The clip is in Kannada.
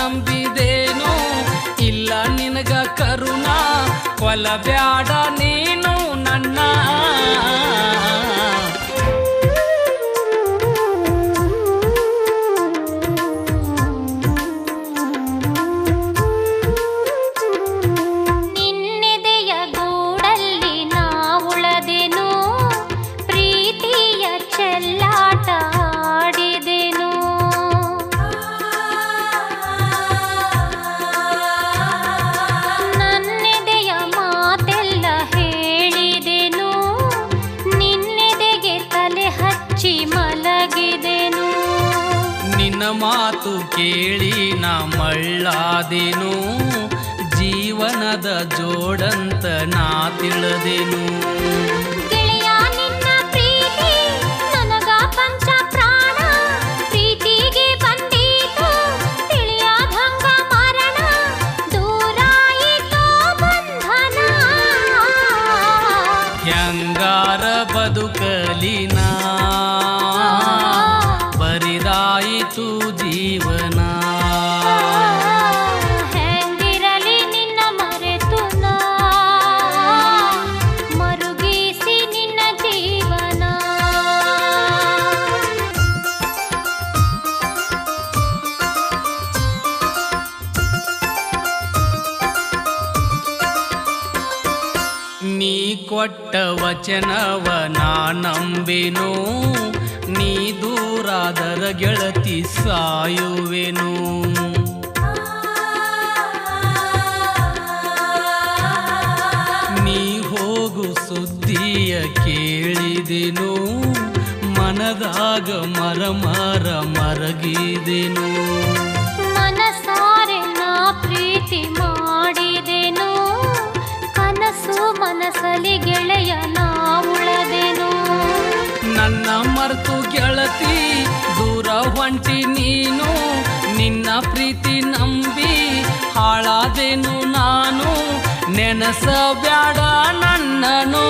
ನಂಬಿದೇನು ಇಲ್ಲ ನಿನಗ ಕರುಣ ಕೊಲಬ್ಯಾಡ ನೀನು ನನ್ನ ಮಾತು ಕೇಳಿ ನಾ ಮಳ್ಳಾದೆನು ಜೀವನದ ಜೋಡಂತ ನಾ ತಿಳಿದೆನು ಗೆಳೆಯ ನಿನ್ನ ಪ್ರೀತಿ ನನಗ ಪಂಚ ಪ್ರಾಣ ಪ್ರೀತಿಗೆ ಬಂದೀತು ತಿಳಿಯಾದಂಗ ಮರಣ ದೂರಾಯಿತೋ ಬಂಧನ ಹೆಂಗಾರ ಬದುಕಲಿನಾ ಬರಿದಾಯಿತು ಜೀವನ ಹೆಂಗಿರಲಿ ನಿನ್ನ ಮರೆತು ನಾ ಮರುಗಿಸಿ ನಿನ್ನ ಜೀವನ ನೀ ಕೊಟ್ಟ ವಚನವ ನಾ ನಂಬೆನು ನೀ ದೂರಾದರ ಗೆಳತಿ ಸಾಯುವೆನು ನೀ ಹೋಗು ಸುದ್ದಿಯ ಕೇಳಿದೆನು ಮನದಾಗ ಮರಗಿದೆನು ಮನಸಾರೆ ನಾ ಪ್ರೀತಿ ಮಾಡಿದೆನು ಕನಸು ಮನಸಲಿ ಗೆಳೆಯ ನಾ ಉಳದೆನು ನನ್ನ ಮರ್ತು ಗೆಳತಿ ದೂರ ಹೊಂಟಿ ನೀನು ನಿನ್ನ ಪ್ರೀತಿ ನಂಬಿ ಹಾಳಾದೆನು ನಾನು ನೆನಸಬ್ಯಾಡ ನನ್ನನು